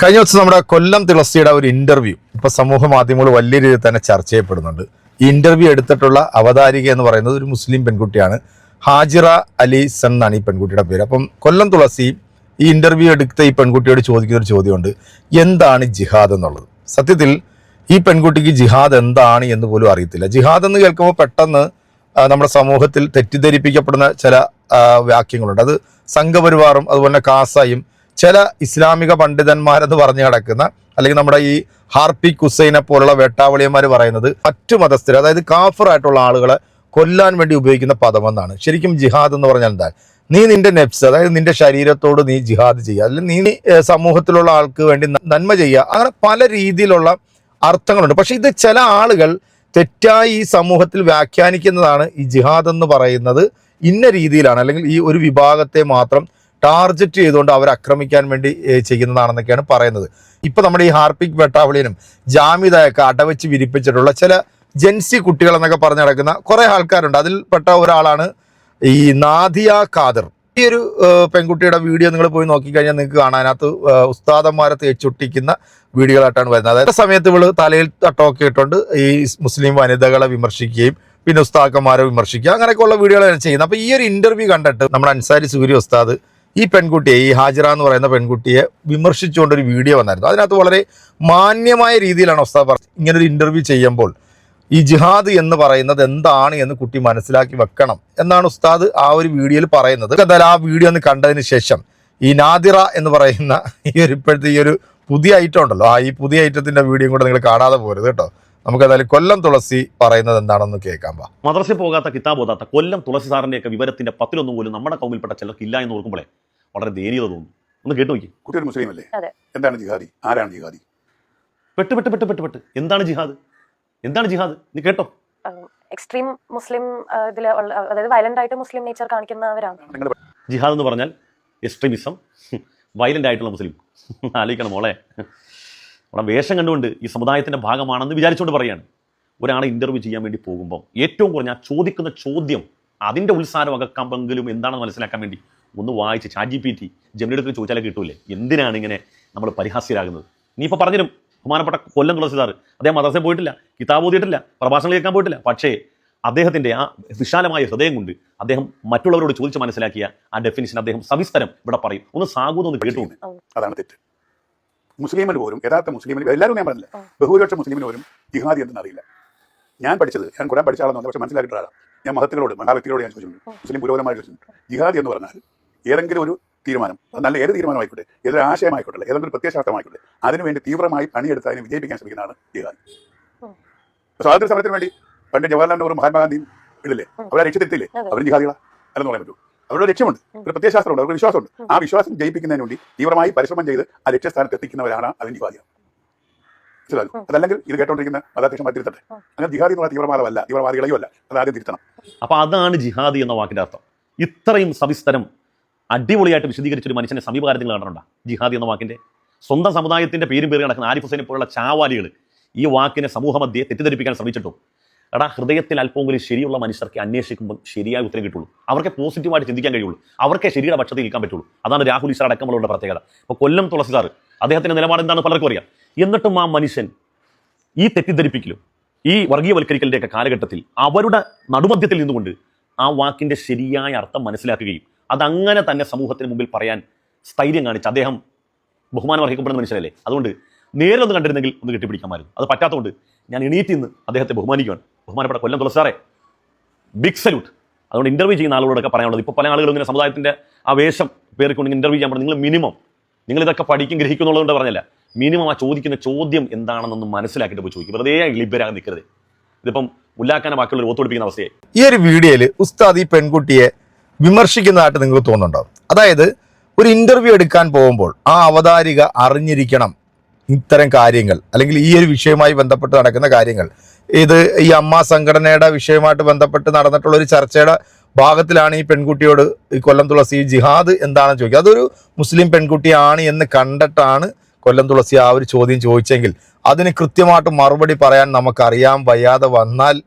കഴിഞ്ഞ ദിവസം നമ്മുടെ കൊല്ലം തുളസിയുടെ ഒരു ഇന്റർവ്യൂ ഇപ്പൊ സമൂഹ മാധ്യമങ്ങൾ വലിയ രീതിയിൽ തന്നെ ചർച്ച ചെയ്യപ്പെടുന്നുണ്ട്. ഈ ഇന്റർവ്യൂ എടുത്തിട്ടുള്ള അവതാരിക എന്ന് പറയുന്നത് ഒരു മുസ്ലിം പെൺകുട്ടിയാണ്. ഹാജിറ അലി സൺ എന്നാണ് ഈ പെൺകുട്ടിയുടെ പേര്. അപ്പം കൊല്ലം തുളസി ഈ ഇന്റർവ്യൂ എടുത്ത ഈ പെൺകുട്ടിയോട് ചോദിക്കുന്ന ഒരു ചോദ്യമുണ്ട്, എന്താണ് ജിഹാദ് എന്നുള്ളത്. സത്യത്തിൽ ഈ പെൺകുട്ടിക്ക് ജിഹാദ് എന്താണ് എന്ന് പോലും അറിയത്തില്ല. ജിഹാദ് എന്ന് കേൾക്കുമ്പോൾ പെട്ടെന്ന് നമ്മുടെ സമൂഹത്തിൽ തെറ്റിദ്ധരിപ്പിക്കപ്പെടുന്ന ചില വാക്യങ്ങളുണ്ട്. അത് സംഘപരിവാറും അതുപോലെ കാസായും ചില ഇസ്ലാമിക പണ്ഡിതന്മാരെന്ന് പറഞ്ഞു കിടക്കുന്ന അല്ലെങ്കിൽ നമ്മുടെ ഈ ഹാർപിക് ഹുസൈനെ പോലുള്ള വേട്ടാവളിയന്മാർ പറയുന്നത് മറ്റു മതസ്ഥർ, അതായത് കാഫറായിട്ടുള്ള ആളുകളെ കൊല്ലാൻ വേണ്ടി ഉപയോഗിക്കുന്ന പദമെന്നാണ്. ശരിക്കും ജിഹാദ് എന്ന് പറഞ്ഞാൽ എന്താ? നീ നിന്റെ നെഫ്സ്, അതായത് നിന്റെ ശരീരത്തോട് നീ ജിഹാദ് ചെയ്യുക, അല്ലെങ്കിൽ നീ സമൂഹത്തിലുള്ള ആൾക്ക് വേണ്ടി നന്മ ചെയ്യുക. അങ്ങനെ പല രീതിയിലുള്ള അർത്ഥങ്ങളുണ്ട്. പക്ഷെ ഇത് ചില ആളുകൾ തെറ്റായി ഈ സമൂഹത്തിൽ വ്യാഖ്യാനിക്കുന്നതാണ്. ഈ ജിഹാദ് എന്ന് പറയുന്നത് ഇന്ന രീതിയിലാണ്, അല്ലെങ്കിൽ ഈ ഒരു വിഭാഗത്തെ മാത്രം ടാർഗറ്റ് ചെയ്തുകൊണ്ട് അവരെ ആക്രമിക്കാൻ വേണ്ടി ചെയ്യുന്നതാണെന്നൊക്കെയാണ് പറയുന്നത്. ഇപ്പൊ നമ്മുടെ ഈ ഹാർപിക് വെട്ടാവളിയനും ജാമിദയൊക്കെ അടവെച്ച് വിരിപ്പിച്ചിട്ടുള്ള ചില ജെൻസി കുട്ടികൾ എന്നൊക്കെ പറഞ്ഞു നടക്കുന്ന കുറെ ആൾക്കാരുണ്ട്. അതിൽപ്പെട്ട ഒരാളാണ് ഈ നാദിയ ഖാദർ. ഈ ഒരു പെൺകുട്ടിയുടെ വീഡിയോ നിങ്ങൾ പോയി നോക്കിക്കഴിഞ്ഞാൽ നിങ്ങൾക്ക് കാണാൻ, അതിനകത്ത് ഉസ്താദന്മാരെ തേച്ചൊട്ടിക്കുന്ന വീഡിയോകളായിട്ടാണ് വരുന്നത്. അതായത് സമയത്ത് ഇവള് തലയിൽ തട്ടമൊക്കെ ഇട്ടുകൊണ്ട് ഈ മുസ്ലിം വനിതകളെ വിമർശിക്കുകയും പിന്നെ ഉസ്താദന്മാരെ വിമർശിക്കുക, അങ്ങനെയൊക്കെയുള്ള വീഡിയോകളാണ് ചെയ്യുന്നത്. അപ്പൊ ഈ ഒരു ഇന്റർവ്യൂ കണ്ടിട്ട് നമ്മുടെ അൻസാരി സൂര്യ ഉസ്താദ് ഈ പെൺകുട്ടിയെ, ഈ ഹാജിറ എന്ന് പറയുന്ന പെൺകുട്ടിയെ വിമർശിച്ചുകൊണ്ടൊരു വീഡിയോ വന്നായിരുന്നു. അതിനകത്ത് വളരെ മാന്യമായ രീതിയിലാണ് ഉസ്താദ് പറഞ്ഞത്, ഇങ്ങനൊരു ഇന്റർവ്യൂ ചെയ്യുമ്പോൾ ഈ ജിഹാദ് എന്ന് പറയുന്നത് എന്താണ് എന്ന് കുട്ടി മനസ്സിലാക്കി വെക്കണം എന്നാണ് ഉസ്താദ് ആ ഒരു വീഡിയോയിൽ പറയുന്നത്. എന്തായാലും ആ വീഡിയോ ഒന്ന് കണ്ടതിന് ശേഷം ഈ നാദിറ എന്ന് പറയുന്ന ഇപ്പോഴത്തെ ഈ ഒരു പുതിയ ഐറ്റം ഉണ്ടല്ലോ, ഈ പുതിയ ഐറ്റത്തിന്റെ വീഡിയോ കൂടെ നിങ്ങൾ കാണാതെ പോരുത് കേട്ടോ. നമുക്ക് എന്തായാലും കൊല്ലം തുളസി പറയുന്നത് എന്താണെന്ന് കേൾക്കാം. മദ്രസയിൽ പോകാത്ത കിതാബ് ഓതാത്ത കൊല്ലം തുളസി സാറിന്റെയൊക്കെ വിവരത്തിന്റെ 10-1 പോലും നമ്മുടെ കൗമിൽപ്പെട്ട ചിലർക്ക് ഇല്ല എന്ന് ഓർക്കുമ്പോഴേ വളരെ ദയനീയത തോന്നുന്നു. ഒന്ന് കേട്ടു നോക്കി. കുട്ടി ഒരു മുസ്ലിം അല്ലേ? എന്താണ് ജിഹാദി? ആരാണ് ജിഹാദി? പെട്ട് എന്താണ് ജിഹാദ്? എന്താണ് ജിഹാദ്? നീ കേട്ടോ. എക്സ്ട്രീം മുസ്ലിം ഇതിൽ, അതായത് വയലന്റ് ആയിട്ട് മുസ്ലിം നേച്ചർ കാണിക്കുന്നവരാണ്. ജിഹാദ് എന്ന് പറഞ്ഞാൽ എക്സ്ട്രീമിസം, വയലന്റ് ആയിട്ടുള്ള മുസ്ലിം. ആലോചിക്കണം മോളെ, നമ്മളെ വേഷം കണ്ടുകൊണ്ട് ഈ സമുദായത്തിന്റെ ഭാഗമാണെന്ന് വിചാരിച്ചുകൊണ്ട് പറയാണ്. ഒരാളെ ഇന്റർവ്യൂ ചെയ്യാൻ വേണ്ടി പോകുമ്പോൾ ഏറ്റവും കുറഞ്ഞ ചോദിക്കുന്ന ചോദ്യം അതിന്റെ ഉത്സാഹം അകക്കാമ്പെങ്കിലും എന്താണെന്ന് മനസ്സിലാക്കാൻ വേണ്ടി ഒന്ന് വായിച്ച് ChatGPT ജെമിനിയുടെ ചോദിച്ചാലേ കിട്ടൂലേ. എന്തിനാണ് ഇങ്ങനെ നമ്മൾ പരിഹാസ്യരാകുന്നത്? നീ ഇപ്പോൾ പറഞ്ഞിരും ബഹുമാനപ്പെട്ട കൊല്ലം തുളസി സാർ, അദ്ദേഹം മദ്രസയിൽ പോയിട്ടില്ല, കിതാബ് ഓതിയിട്ടില്ല, പ്രഭാഷണം കേൾക്കാൻ പോയിട്ടില്ല. പക്ഷേ അദ്ദേഹത്തിന്റെ ആ വിശാലമായ ഹൃദയം കൊണ്ട് അദ്ദേഹം മറ്റുള്ളവരോട് ചോദിച്ച് മനസ്സിലാക്കിയ ആ ഡെഫിനിഷൻ അദ്ദേഹം സവിസ്തരം ഇവിടെ പറയും. ഒന്ന് സാഗൂന്ന് കേട്ടു. അതാണ് തെറ്റ്. മുസ്ലിമിന് പോലും, യഥാർത്ഥ മുസ്ലിമിന്, എല്ലാവരും ഞാൻ പറഞ്ഞില്ല, ബഹുഭൂരിപക്ഷ മുസ്ലിമിന് പോലും ജിഹാദി എന്തെന്ന് അറിയില്ല. ഞാൻ പഠിച്ചത്, ഞാൻ ഖുർആൻ പഠിച്ച ആളെന്ന്, പക്ഷെ മനസ്സിലാക്കിയിട്ടുള്ള ആളാണ്. ഞാൻ മഹത്തുകളോട്, വ്യക്തികളോട് ഞാൻ ചോദിച്ചിട്ടുണ്ട്, മുസ്ലിം പുരോഗമനമായി ചോദിച്ചിട്ടുണ്ട്. ജിഹാദി എന്ന് പറഞ്ഞാൽ ഏതെങ്കിലും ഒരു തീരുമാനം, അത് നല്ല ഏത് തീരുമാനമായിക്കോട്ടെ, ഏതൊരു ആശയമായിക്കോട്ടെ, ഏതെങ്കിലും ഒരു പ്രത്യയശാസ്ത്രമായിക്കോട്ടെ, അതിനുവേണ്ടി തീവ്രമായി പണിയെടുത്ത് അതിനെ വിജയിപ്പിക്കാൻ ശ്രമിക്കുന്നതാണ് ജിഹാദി. സ്വാതന്ത്ര്യ സമരത്തിന് വേണ്ടി പണ്ട് ജവഹർലാൽ നെഹ്റു, മഹാത്മാഗാന്ധിയും ഇടില്ലേ, അവരെ രക്ഷത്തിരുത്തില്ലേ? അവരും ജിഹാദികളാ അല്ലെന്ന് പറയാൻ പറ്റൂ. അവരുടെ ലക്ഷ്യമുണ്ട്, ഒരു പ്രത്യയശാസ്ത്രമുണ്ട്, അവർക്ക് വിശ്വാസമുണ്ട്. ആ വിശ്വാസം ജയിപ്പിക്കുന്നതിന് വേണ്ടി തീവ്രമായി പരിശ്രമം ചെയ്ത് ആ ലക്ഷ്യസ്ഥാനത്ത് എത്തിക്കുന്നവരാണ് അതിന് ജിഹാദികൾ. അതല്ലെങ്കിൽ ഇത് കേട്ടോണ്ടിരിക്കുന്ന മതാധ്യക്ഷൻ തിരുത്തട്ടെ. അങ്ങനെ ജിഹാദി എന്ന് പറഞ്ഞാൽ തീവ്രവാദമല്ല, തീവ്രവാദികളെയോ അല്ല, അത് ആദ്യം തിരുത്തണം. അപ്പൊ അതാണ് ജിഹാദി എന്ന വാക്കിന്റെ അർത്ഥം. ഇത്രയും സവിസ്തരം അടിപൊളിയായിട്ട് വിശദീകരിച്ചൊരു മനുഷ്യനെ സമീപകാലത്തിൽ കണ്ടിട്ടുണ്ടോ? ജിഹാദി എന്ന വാക്കിന്റെ സ്വന്തം സമുദായത്തിന്റെ പേരും പേര് നടക്കുന്ന ആരിഫ് ഹുസൈനെ പോലുള്ള ചാവാലികൾ ഈ വാക്കിനെ സമൂഹമധ്യേ തെറ്റിദ്ധരിപ്പിക്കാൻ ശ്രമിച്ചിട്ടും, എടാ, ഹൃദയത്തിൽ അല്പമെങ്കിലും ശരിയുള്ള മനുഷ്യർക്ക് അന്വേഷിക്കുമ്പോൾ ശരിയായ ഉത്തരം കിട്ടുള്ളൂ. അവർക്ക് പോസിറ്റീവായിട്ട് ചിന്തിക്കാൻ കഴിയുള്ളൂ. അവർക്കേ ശരിയുടെ പക്ഷത്തിൽ നിൽക്കാൻ പറ്റുള്ളൂ. അതാണ് രാഹുൽ ഈശ്വർ അടക്കമുള്ള പ്രത്യേകത. ഇപ്പോൾ കൊല്ലം തുളസി സാർ, അദ്ദേഹത്തിന്റെ നിലപാട് എന്താണെന്ന് പലർക്കും അറിയാം. എന്നിട്ടും ആ മനുഷ്യൻ ഈ തെറ്റിദ്ധരിപ്പിക്കലും ഈ വർഗീയവൽക്കരിക്കലിൻ്റെയൊക്കെ കാലഘട്ടത്തിൽ അവരുടെ നടുമധ്യത്തിൽ നിന്നുകൊണ്ട് ആ വാക്കിന്റെ ശരിയായ അർത്ഥം മനസ്സിലാക്കുകയും അതങ്ങനെ തന്നെ സമൂഹത്തിന് മുമ്പിൽ പറയാൻ സ്ഥൈര്യം കാണിച്ച് അദ്ദേഹം ബഹുമാനം അർഹിക്കപ്പെടുന്ന മനുഷ്യരല്ലേ. അതുകൊണ്ട് നേരിലൊന്ന് കണ്ടിരുന്നെങ്കിൽ ഒന്ന് കെട്ടിപ്പിടിക്കാമായിരുന്നു. അത് പറ്റാത്തതുകൊണ്ട് ഞാൻ എണീറ്റ് നിന്ന് അദ്ദേഹത്തെ ബഹുമാനിക്കുകയാണ്. ബഹുമാനപ്പെട്ട കൊല്ലം തുളസി സാറേ, ബിഗ് സല്യൂട്ട്. അതുകൊണ്ട് ഇന്റർവ്യൂ ചെയ്യുന്ന ആളുകളോടൊക്കെ പറയാനുള്ളത്, ഇപ്പോൾ പല ആളുകളും ഇങ്ങനെ സമുദായത്തിന്റെ ആ വേഷം പേറിക്കൊണ്ട് ഇന്റർവ്യൂ ചെയ്യാൻ പറഞ്ഞു. നിങ്ങൾ ഇതൊക്കെ പഠിക്കും ഗ്രഹിക്കുന്നുള്ളതുകൊണ്ട് പറഞ്ഞല്ല, മിനിമം ആ ചോദിക്കുന്ന ചോദ്യം എന്താണെന്നൊന്ന് മനസ്സിലാക്കിയിട്ട് പോയി ചോദിക്കും. വെറുതെ ലിബരാകാൻ നിൽക്കരുത്. ഇതിപ്പം മുല്ലാക്കാനെ ബാക്കിയുള്ളവർ ഒത്തുപിടിപ്പിക്കുന്ന അവസ്ഥയായി. ഈ ഒരു വീഡിയോയിൽ ഉസ്താദ് ഈ പെൺകുട്ടിയെ വിമർശിക്കുന്നതായിട്ട് നിങ്ങൾക്ക് തോന്നുന്നുണ്ടാവും. അതായത് ഒരു ഇന്റർവ്യൂ എടുക്കാൻ പോകുമ്പോൾ ആ അവതാരിക അറിഞ്ഞിരിക്കണം ഇത്തരം കാര്യങ്ങൾ, അല്ലെങ്കിൽ ഈ ഒരു വിഷയവുമായി ബന്ധപ്പെട്ട് നടക്കുന്ന കാര്യങ്ങൾ. ഇത് ഈ അമ്മ സംഘടനയുടെ വിഷയമായിട്ട് ബന്ധപ്പെട്ട് നടന്നിട്ടുള്ള ഒരു ചർച്ചയുടെ ഭാഗത്തിലാണ് ഈ പെൺകുട്ടിയോട് ഈ കൊല്ലം തുളസി ജിഹാദ് എന്താണെന്ന് ചോദിക്കുക. അതൊരു മുസ്ലിം പെൺകുട്ടിയാണ് എന്ന് കണ്ടിട്ടാണ് കൊല്ലം തുളസി ആ ഒരു ചോദ്യം ചോദിച്ചെങ്കിൽ അതിന് കൃത്യമായിട്ട് മറുപടി പറയാൻ നമുക്കറിയാൻ വയ്യാതെ വന്നാൽ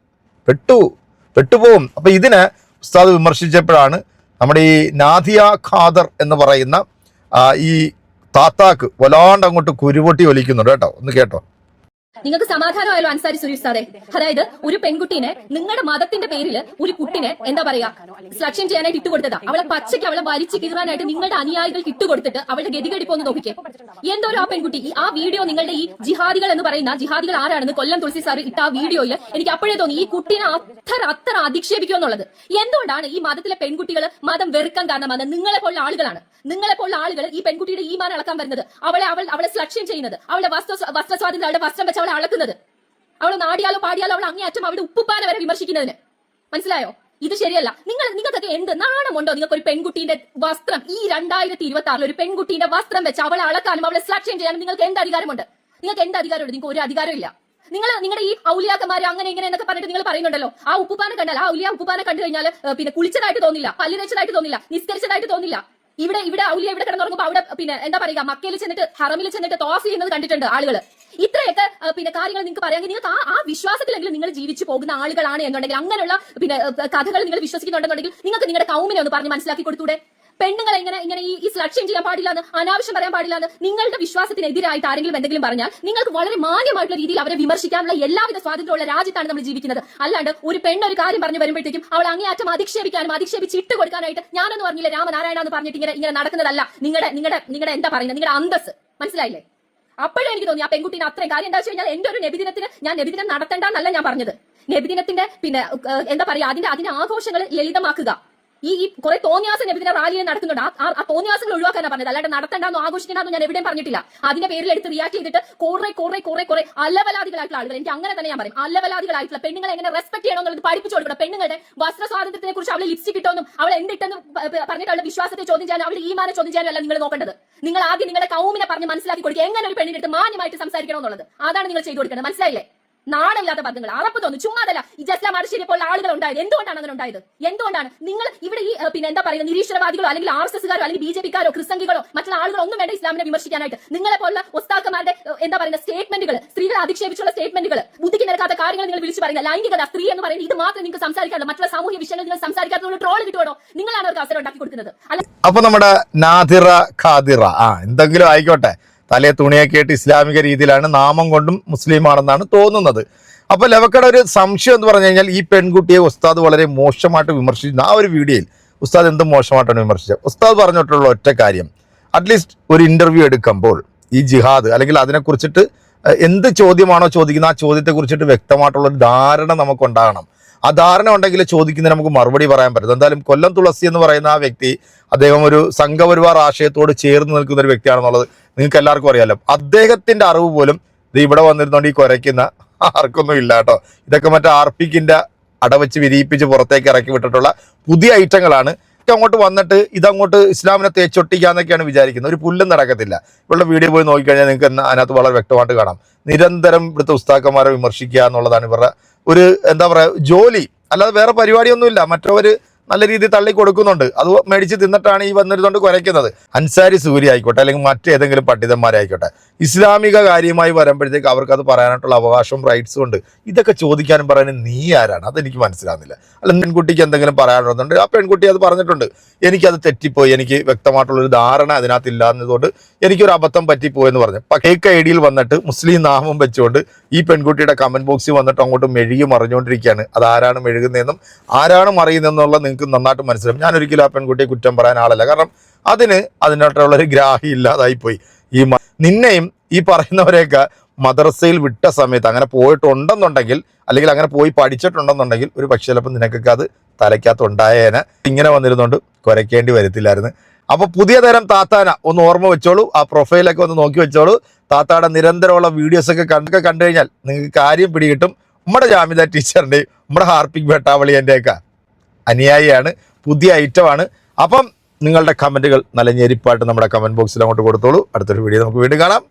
പെട്ടുപോകും. അപ്പൊ ഇതിനെ ഉസ്താദ് വിമർശിച്ചപ്പോഴാണ് നമ്മുടെ ഈ നാദിയ ഖാദർ എന്ന് പറയുന്ന ഈ താത്താക്ക് വല്ലാണ്ട് അങ്ങോട്ട് കുരുപൊട്ടി ഒലിക്കുന്നുണ്ട് കേട്ടോ. ഒന്ന് കേട്ടോ. നിങ്ങൾക്ക് സമാധാനമായാലും അൻസാരി സുരേഷ് സാറേ, അതായത് ഒരു പെൺകുട്ടീനെ നിങ്ങളുടെ മതത്തിന്റെ പേരിൽ ഒരു കുട്ടിനെ എന്താ പറയാ സെലക്ഷൻ ചെയ്യാനായിട്ട് ഇട്ടുകൊടുത്തതാ. അവളെ പച്ചയ്ക്ക് അവളെ വലിച്ചു കീറാനായിട്ട് നിങ്ങളുടെ അനുയായികൾക്ക് ഇട്ടുകൊടുത്തിട്ട് അവളുടെ ഗതികടിപ്പൊന്ന് നോക്കിക്കേ. എന്തോരോ ആ പെൺകുട്ടി ആ വീഡിയോ നിങ്ങളുടെ ഈ ജിഹാദികൾ എന്ന് പറയുന്ന ജിഹാദികൾ ആരാണെന്ന് കൊല്ലം തുളസി സാർ ഇട്ട ആ വീഡിയോയിൽ എനിക്ക് അപ്പോഴേ തോന്നി ഈ കുട്ടീനെ അത്ര അധിക്ഷേപിക്കുമെന്നുള്ളത്. എന്തുകൊണ്ടാണ് ഈ മതത്തിലെ പെൺകുട്ടികൾ മതം വെറുക്കാൻ കാരണമാണ് നിങ്ങളെ പോലുള്ള ആളുകളാണ്. നിങ്ങളെ പോലുള്ള ആളുകൾ ഈ പെൺകുട്ടിയുടെ ഈമാൻ അളക്കാൻ വരുന്നത്, അവളെ സെലക്ഷൻ ചെയ്യുന്നത്, അവളുടെ വസ്ത്രസ്വാതന്ത്ര്യം, അവളുടെ വസ്ത്രം വെച്ച് അവളെ അളക്കുന്നത്, അവൾ നാടിയാലോ പാടിയാലോ അവൾ അങ്ങേയറ്റം അവളുടെ ഉപ്പുപ്പാനെ വരെ വിമർശിക്കുന്നതിന്. മനസ്സിലായോ? ഇത് ശരിയല്ല. നിങ്ങൾക്കൊക്കെ എന്ത് നാണമുണ്ടോ? നിങ്ങൾക്ക് ഒരു പെൺകുട്ടിയുടെ വസ്ത്രം ഈ 2026 ഒരു പെൺകുട്ടിയുടെ വസ്ത്രം വെച്ച് അവളെ അളക്കാനും അവളെ സെലക്ഷൻ ചെയ്യാനും നിങ്ങൾക്ക് എന്ത് അധികാരമുണ്ട്? നിങ്ങൾക്ക് എന്ത് അധികാരമുണ്ട്? നിങ്ങൾക്ക് ഒരു അധികാരമില്ല. നിങ്ങളുടെ ഈ ഔലിയാക്കന്മാര് അങ്ങനെ ഇങ്ങനെ എന്നൊക്കെ പറഞ്ഞിട്ട് നിങ്ങൾ പറയുന്നുണ്ടല്ലോ. ആ ഉപ്പുപ്പാനെ കണ്ടാൽ, ആ ഔലിയ ഉപ്പുപ്പാനെ കണ്ടു കഴിഞ്ഞാൽ പിന്നെ കുളിച്ചതായിട്ട് തോന്നില്ല, പല്ല് തേച്ചതായിട്ട് തോന്നില്ല, നിസ്കരിച്ചതായിട്ട് തോന്നില്ല. ഇവിടെ ഔലിയ ഇവിടെ കിടന്നുറങ്ങുമ്പോൾ അവിടെ പിന്നെ എന്താ പറയുക മക്കയിൽ ചെന്നിട്ട് ഹറമിൽ ചെന്നിട്ട് തോഫ് ചെയ്യുന്നത് കണ്ടിട്ടുണ്ട് ആളുകൾ. ഇത്രയൊക്കെ പിന്നെ കാര്യങ്ങൾ നിങ്ങൾക്ക് പറയാമെങ്കിൽ നിങ്ങൾക്ക് ആ വിശ്വാസത്തിലെങ്കിലും നിങ്ങൾ ജീവിച്ചു പോകുന്ന ആളുകളാണ് എന്നുണ്ടെങ്കിൽ, അങ്ങനെയുള്ള പിന്നെ കഥകൾ നിങ്ങൾ വിശ്വസിക്കുന്നുണ്ടെന്നുണ്ടെങ്കിൽ നിങ്ങൾക്ക് നിങ്ങളുടെ കൗമിനെ ഒന്ന് പറഞ്ഞ് മനസ്സിലാക്കി കൊടുത്തൂടെ? പെണ്ണുങ്ങളെ ഇങ്ങനെ ഈ സെലക്ഷൻ ചെയ്യാൻ പാടില്ല എന്ന്, അനാവശ്യം പറയാൻ പാടില്ല എന്ന് നിങ്ങളുടെ വിശ്വാസത്തിനെതിരായിട്ട് ആരെങ്കിലും എന്തെങ്കിലും പറഞ്ഞാൽ നിങ്ങൾക്ക് വളരെ മാന്യമായിട്ടുള്ള രീതിയിൽ അവരെ വിമർശിക്കാനുള്ള എല്ലാവിധ സ്വാതന്ത്ര്യമുള്ള രാജ്യത്താണ് നമ്മൾ ജീവിക്കുന്നത്. അല്ലാണ്ട് ഒരു പെണ്ണൊരു കാര്യം പറഞ്ഞു വരുമ്പോഴത്തേക്കും അവൾ അങ്ങേയറ്റം അധിക്ഷേപിക്കാനും അധിക്ഷേപിച്ച് ഇട്ട് കൊടുക്കാനായിട്ട് ഞാനെന്ന് പറഞ്ഞില്ല രാമനാരായണ എന്ന് പറഞ്ഞിട്ട് ഇങ്ങനെ നടക്കുന്നതല്ല നിങ്ങളുടെ എന്താ പറയുന്നത്, നിങ്ങളുടെ അന്തസ്. മനസ്സിലായില്ലേ? അപ്പോഴും എനിക്ക് തോന്നി ആ പെൺകുട്ടീനെ അത്രയും കാര്യം എന്താ വെച്ച് കഴിഞ്ഞാൽ എന്റെ ഒരു നബിദിനത്തിന് ഞാൻ നബിദിനം നടത്തേണ്ടെന്നല്ല ഞാൻ പറഞ്ഞത്. നബിദിനത്തിന്റെ പിന്നെ എന്താ പറയാ അതിന്റെ ആഘോഷങ്ങൾ ലളിതമാക്കുക. ഈ കുറെ തോന്നിയാസം നബിദിന റാലിയെ നടക്കുന്നുണ്ട്. ആ തോന്നിയാസങ്ങൾ ഒഴിവാക്കാനാണ് പറഞ്ഞത്, അല്ലാണ്ട് നടത്തണ്ടെന്നോ ആഘോഷിക്കണമെന്നോ ഞാൻ എവിടെയും പറഞ്ഞിട്ടില്ല. അതിന്റെ പേരിൽ എടുത്ത് റിയാക്ട് ചെയ്തിട്ട് കുറെ അലവലാദികളായിട്ടുള്ള ആളുകൾ, എനിക്ക് അങ്ങനെ തന്നെ ഞാൻ പറയും, അലവലാദികളായിട്ടുള്ള പെണ്ണുങ്ങളെ എങ്ങനെ റെസ്പെക്ട് ചെയ്യണമെന്നുള്ളത് പഠിപ്പിച്ചു കൊടുക്കണം. പെണ്ണുങ്ങളുടെ വസ്ത്ര സ്വാതന്ത്ര്യത്തിനെ കുറിച്ച് അവളെ ലിപ്സ്റ്റിക് ഇട്ടോന്നും അവൾ എന്തിട്ടെന്ന് പറഞ്ഞിട്ട് അവളുടെ വിശ്വാസത്തെ ചോദ്യം ചെയ്യാനും അവളുടെ ഈമാനെ ചോദ്യം ചെയ്യാനും അല്ല നിങ്ങൾ നോക്കേണ്ടത്. നിങ്ങൾ ആദ്യം നിങ്ങളുടെ കൗമിനെ പറഞ്ഞ് മനസ്സിലാക്കി കൊടുക്കുക എങ്ങനെ ഒരു പെണ്ണിന്റെ അടുത്ത് മാന്യമായിട്ട് സംസാരിക്കണമെന്നുള്ളത്. അതാണ് നിങ്ങൾ ചെയ്തു കൊടുക്കേണ്ടത്. മനസ്സിലായില്ലേ? നാണമില്ലാത്ത പദങ്ങൾ അറപ്പ് തോന്നുന്നു. ചുമ്മാതല്ല ഈ ജസ്ലാം അടശ്ശേരി പോലുള്ള ആളുകൾ ഉണ്ടായത്. എന്തുകൊണ്ടാണ് അങ്ങനെ ഉണ്ടായത്? എന്തുകൊണ്ടാണ് നിങ്ങൾ ഇവിടെ ഈ പിന്നെ എന്താ പറയുക നിരീശ്വരവാദികളോ അല്ലെങ്കിൽ RSSകാരോ അല്ലെങ്കിൽ BJPക്കാരോ ക്രിസ്തംഗികളോ മറ്റുള്ള ആളുകളോ ഒന്നും വേണ്ട ഇസ്ലാമിനെ വിമർശിക്കാനായിട്ട്. നിങ്ങളെ പോലുള്ള ഉസ്താക്കന്മാരുടെ എന്താ പറയുന്ന സ്റ്റേറ്റ്മെന്റുകൾ, സ്ത്രീകളെ അധിക്ഷേപിച്ചുള്ള സ്റ്റേറ്റ്മെന്റുകൾ, ബുദ്ധിക്ക് നിരക്കാത്ത കാര്യങ്ങൾ നിങ്ങൾ വിളിച്ചു പറയുക, ലൈംഗികത, സ്ത്രീ എന്ന് പറയുന്നത് ഇത് മാത്രം നിങ്ങൾക്ക് സംസാരിക്കാനുള്ളൂ. മറ്റുള്ള സാമൂഹ്യ വിഷയങ്ങൾ നിങ്ങൾ സംസാരിക്കാത്തതുകൊണ്ട് ട്രോൾ കിട്ടുവാണോ? നിങ്ങളാണ് അവർക്ക് അവസരം ഉണ്ടാക്കി കൊടുക്കുന്നത്. അപ്പൊ നമ്മുടെ നാദിറ ഖാദിറ എന്തെങ്കിലും ആയിക്കോട്ടെ, തലയെ തുണിയൊക്കെ ആയിട്ട് ഇസ്ലാമിക രീതിയിലാണ്, നാമം കൊണ്ടും മുസ്ലിമാണെന്നാണ് തോന്നുന്നത്. അപ്പൊ ലവക്കട ഒരു സംശയം എന്ന് പറഞ്ഞു കഴിഞ്ഞാൽ ഈ പെൺകുട്ടിയെ ഉസ്താദ് വളരെ മോശമായിട്ട് വിമർശിച്ചു. ആ ഒരു വീഡിയോയിൽ ഉസ്താദ് എന്ത് മോശമായിട്ടാണ് വിമർശിച്ചത്? ഉസ്താദ് പറഞ്ഞിട്ടുള്ള ഒറ്റ കാര്യം, അറ്റ്ലീസ്റ്റ് ഒരു ഇന്റർവ്യൂ എടുക്കുമ്പോൾ ഈ ജിഹാദ് അല്ലെങ്കിൽ അതിനെക്കുറിച്ചിട്ട് എന്ത് ചോദ്യമാണോ ചോദിക്കുന്നത് ആ ചോദ്യത്തെ കുറിച്ചിട്ട് വ്യക്തമായിട്ടുള്ള ഒരു ധാരണ നമുക്കുണ്ടാകണം. ആ ധാരണ ഉണ്ടെങ്കിൽ ചോദിക്കുന്നതിന് നമുക്ക് മറുപടി പറയാൻ പറ്റും. എന്തായാലും കൊല്ലം തുളസി എന്ന് പറയുന്ന ആ വ്യക്തി, അദ്ദേഹം ഒരു സംഘപരിവാർ ആശയത്തോട് ചേർന്ന് നിൽക്കുന്ന ഒരു വ്യക്തിയാണെന്നുള്ളത് നിങ്ങൾക്ക് എല്ലാവർക്കും അറിയാലോ. അദ്ദേഹത്തിന്റെ അറിവ് പോലും ഇത് ഇവിടെ വന്നിരുന്നോണ്ട് ഈ കുരയ്ക്കുന്ന ആർക്കൊന്നും ഇല്ല കേട്ടോ. ഇതൊക്കെ മറ്റേ ആർപിക്കിന്റെ അടവച്ച് വിരിയിപ്പിച്ച് പുറത്തേക്ക് ഇറക്കി വിട്ടിട്ടുള്ള പുതിയ ഐറ്റങ്ങളാണ്. അങ്ങോട്ട് വന്നിട്ട് ഇതങ്ങോട്ട് ഇസ്ലാമിനെ തേച്ചൊട്ടിക്കാന്നൊക്കെയാണ് വിചാരിക്കുന്നത്. ഒരു പുല്ലും നടക്കത്തില്ല. ഇവളുടെ വീഡിയോ പോയി നോക്കിക്കഴിഞ്ഞാൽ നിങ്ങൾക്ക് അതിനകത്ത് വളരെ വ്യക്തമായിട്ട് കാണാം. നിരന്തരം ഇവിടുത്തെ ഉസ്താക്കന്മാരെ വിമർശിക്കുക എന്നുള്ളതാണ് ഇവരുടെ ഒരു എന്താ പറയുക ജോലി, അല്ലാതെ വേറെ പരിപാടിയൊന്നുമില്ല. മറ്റവർ നല്ല രീതിയിൽ തള്ളി കൊടുക്കുന്നുണ്ട്, അത് മേടിച്ച് തിന്നിട്ടാണ് ഈ വന്നിരുന്നുകൊണ്ട് കുരയ്ക്കുന്നത്. അൻസാരി സൂര്യ ആയിക്കോട്ടെ അല്ലെങ്കിൽ മറ്റേതെങ്കിലും പണ്ഡിതന്മാരായിക്കോട്ടെ, ഇസ്ലാമിക കാര്യമായി വരുമ്പോഴത്തേക്ക് അവർക്ക് അത് പറയാനായിട്ടുള്ള അവകാശവും റൈറ്റ്സും ഉണ്ട്. ഇതൊക്കെ ചോദിക്കാനും പറയാനും നീ ആരാണ്? അതെനിക്ക് മനസ്സിലാകുന്നില്ല. അല്ല, പെൺകുട്ടിക്ക് എന്തെങ്കിലും പറയാനുണ്ടെന്നുണ്ട് ആ പെൺകുട്ടി അത് പറഞ്ഞിട്ടുണ്ട്, എനിക്കത് തെറ്റിപ്പോയി, എനിക്ക് വ്യക്തമായിട്ടുള്ളൊരു ധാരണ അതിനകത്ത് ഇല്ലാന്നതുകൊണ്ട് എനിക്കൊരു അബദ്ധം പറ്റിപ്പോയെന്ന് പറഞ്ഞു. ഫേക്ക് ഐഡിയിൽ വന്നിട്ട് മുസ്ലിം നാമം വെച്ചുകൊണ്ട് ഈ പെൺകുട്ടിയുടെ കമന്റ് ബോക്സിൽ വന്നിട്ട് അങ്ങോട്ട് മെഴുകി മറിഞ്ഞുകൊണ്ടിരിക്കുകയാണ്. അതാരാണ് മെഴുകുന്നതെന്നും ആരാണ് മറിയുന്നതെന്നുള്ള നിങ്ങൾക്ക് നന്നായിട്ട് മനസ്സിലാവും. ഞാനൊരിക്കലും ആ പെൺകുട്ടിയെ കുറ്റം പറയാൻ ആളല്ല, കാരണം അതിനായിട്ടുള്ളൊരു ഗ്രാഹി ഇല്ലാതായിപ്പോയി. നിന്നെയും ഈ പറയുന്നവരെയൊക്കെ മദ്രസയിൽ വിട്ട സമയത്ത് അങ്ങനെ പോയിട്ടുണ്ടെന്നുണ്ടെങ്കിൽ അല്ലെങ്കിൽ അങ്ങനെ പോയി പഠിച്ചിട്ടുണ്ടെന്നുണ്ടെങ്കിൽ ഒരു പക്ഷേ ചിലപ്പോൾ നിനക്കൊക്കെ അത് തലയ്ക്കകത്ത് ഉണ്ടായേനെ. ഇങ്ങനെ വന്നിരുന്നുകൊണ്ട് കുരയ്ക്കേണ്ടി വരത്തില്ലായിരുന്നു. അപ്പൊ പുതിയ തരം താത്താന ഒന്ന് ഓർമ്മ വെച്ചോളൂ, ആ പ്രൊഫൈലൊക്കെ ഒന്ന് നോക്കി വെച്ചോളൂ. താത്താടെ നിരന്തരമുള്ള വീഡിയോസൊക്കെ കണ്ടു കഴിഞ്ഞാൽ നിങ്ങൾക്ക് കാര്യം പിടികിട്ടും. നമ്മുടെ ജാമിദ ടീച്ചറിന്റെയും നമ്മുടെ ഹാർപ്പിക് ഭട്ടാവളിയൻ്റെയൊക്കെ അനുയായിയാണ്, പുതിയ ഐറ്റമാണ്. അപ്പം നിങ്ങളുടെ കമന്റുകൾ നല്ല ഞെരിപ്പായിട്ട് നമ്മുടെ കമന്റ് ബോക്സിൽ അങ്ങോട്ട് കൊടുത്തോളൂ. അടുത്തൊരു വീഡിയോ നമുക്ക് വീണ്ടും കാണാം.